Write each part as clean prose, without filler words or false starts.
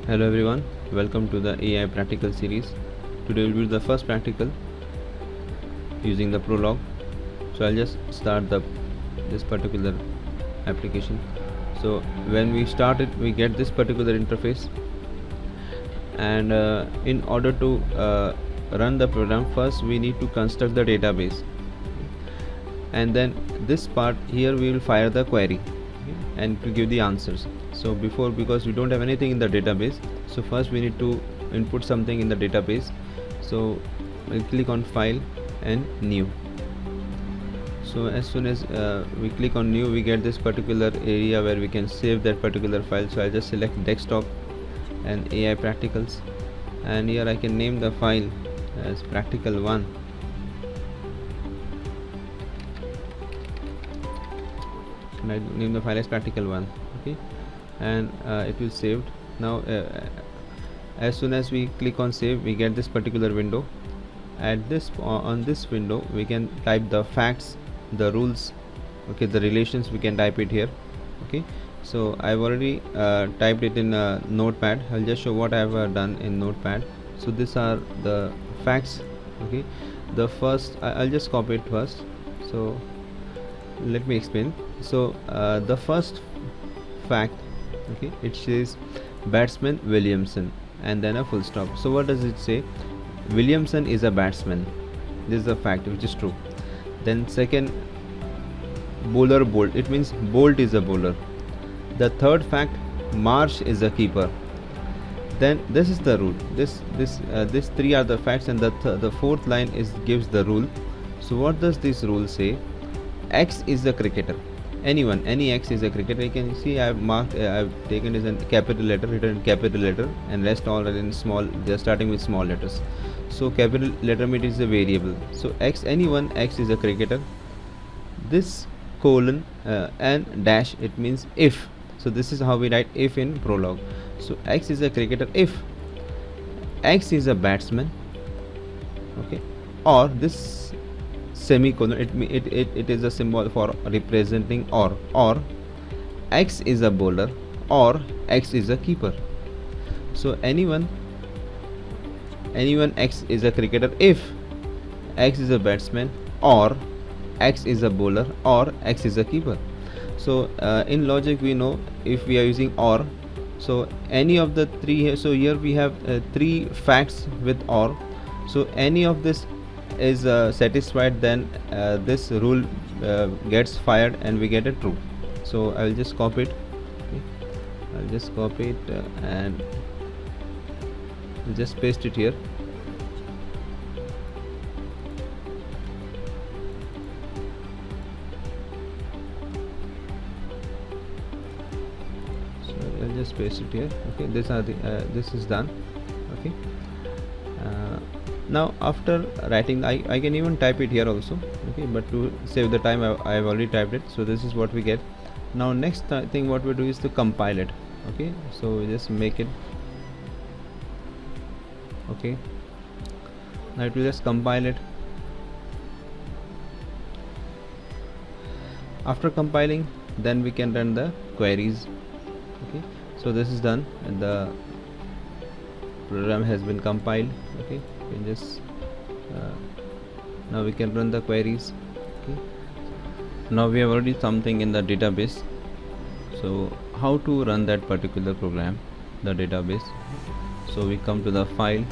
Hello everyone, welcome to the AI practical series. Today we'll do the first practical using the Prolog. So I'll just start this particular application. So when we start it, we get this particular interface, and in order to run the program, first we need to construct the database, and then this part here we will fire the query and to give the answers. So because we don't have anything in the database, so first we need to input something in the database. So we'll click on file and new. So as soon as we click on new, we get this particular area where we can save that particular file. So I'll just select desktop and AI practicals, and here I can name the file as practical1. I name the file as practical1. Okay, and it will saved. Now as soon as we click on save, we get this particular window. At this on this window we can type the facts, the rules, okay, the relations, we can type it here. Okay, so I've already typed it in notepad. I'll just show what I've done in notepad. So these are the facts. Okay, the first I'll just copy it first. So let me explain. So the first fact, okay, it says batsman Williamson and then a full stop. So what does it say? Williamson is a batsman. This is a fact which is true. Then second, bowler Bolt, it means Bolt is a bowler. The third fact, Marsh is a keeper. Then this is the rule. This three are the facts, and the fourth line gives the rule. So what does this rule say? X is a cricketer. Any X is a cricketer. You can see I've marked, I've taken as a capital letter, written in capital letter, and rest all are in small. They're starting with small letters. So capital letter means is a variable. So anyone X is a cricketer. This colon and dash, it means if. So this is how we write if in Prolog. So X is a cricketer if X is a batsman. Okay, or this semicolon, it is a symbol for representing or X is a bowler or X is a keeper. So anyone X is a cricketer if X is a batsman or X is a bowler or X is a keeper. So in logic we know if we are using or, so any of the three here. So here we have three facts with or. So any of this is satisfied, then this rule gets fired and we get a true. So I'll just copy it. Okay, I'll just copy it and just paste it here. So I'll just paste it here. Okay, these are the this is done. Okay, now after writing, I can even type it here also. Okay, but to save the time I have already typed it. So this is what we get. Now next thing what we do is to compile it. Okay, so we just make it. Okay, now it will just compile it. After compiling, then we can run the queries. Okay, so this is done and the program has been compiled. Okay, you can just now we can run the queries. Okay, now we have already something in the database. So how to run that particular program, the database? So we come to the file,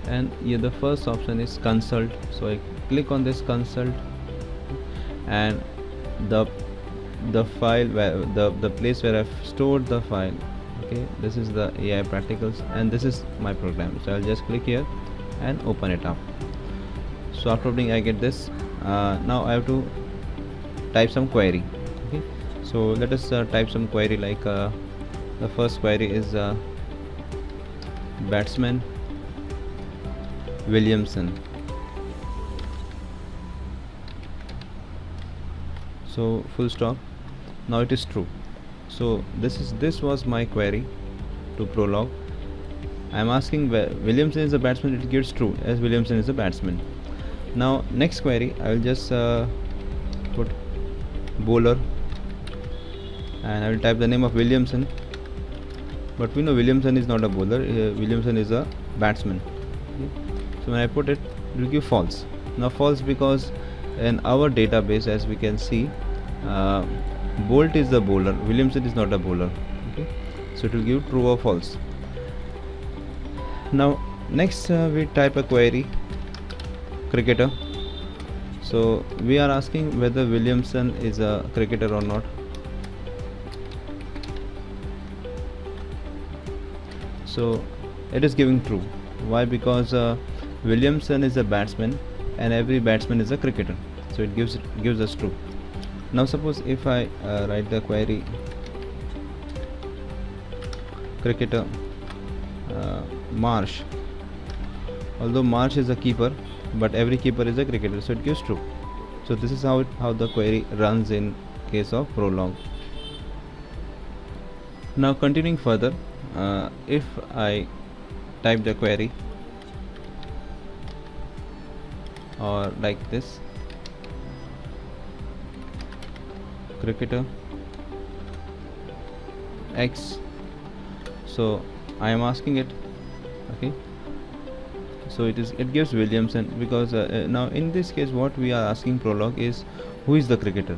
and here the first option is consult. So I click on this consult, and the file where the place where I've stored the file. Okay, this is the AI practicals and this is my program. So I'll just click here and open it up. So after opening, I get this. Now I have to type some query. Okay, so let us type some query like the first query is batsman Williamson. So full stop. Now it is true. So this was my query to Prolog. I am asking where Williamson is a batsman. It gives true as Williamson is a batsman. Now next query, I will just put bowler, and I will type the name of Williamson. but we know Williamson is not a bowler. Williamson is a batsman. Okay. So when I put it, it will give false. Now false because in our database, as we can see, Bolt is the bowler, Williamson is not a bowler. Okay, so it will give true or false. Now next we type a query, cricketer. So we are asking whether Williamson is a cricketer or not. So it is giving true. Why? Because Williamson is a batsman and every batsman is a cricketer, so it gives us true. Now suppose if I write the query, cricketer Marsh, although Marsh is a keeper, but every keeper is a cricketer, so it gives true. So this is how the query runs in case of Prolog. Now continuing further, if I type the query or like this, cricketer X, so I am asking it. Okay, so it gives Williamson, because now in this case what we are asking Prolog is who is the cricketer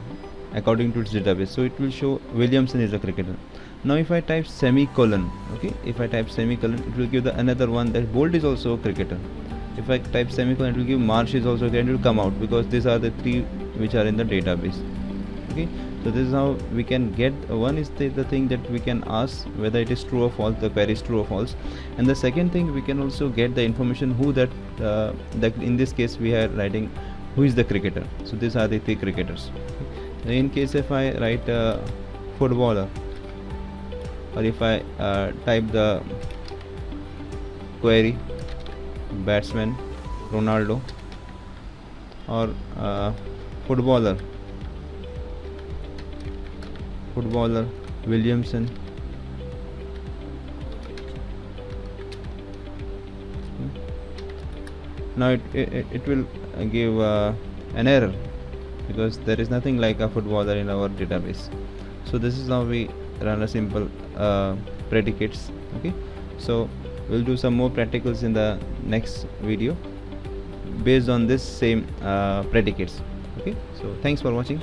according to its database, so it will show Williamson is a cricketer. Now if I type semicolon, okay, if I type semicolon, it will give the another one that Bolt is also a cricketer. If I type semicolon, it will give Marsh is also there, and it will come out because these are the three which are in the database. Okay, so this is how we can get one is the thing that we can ask whether it is true or false, the query is true or false, and the second thing we can also get the information who that in this case we are writing who is the cricketer. So these are the three cricketers. Okay. In case if I write footballer, or if I type the query batsman Ronaldo, or footballer Williamson, now it will give an error because there is nothing like a footballer in our database. So this is how we run a simple predicates. Okay, so we'll do some more practicals in the next video based on this same predicates. Okay, so thanks for watching.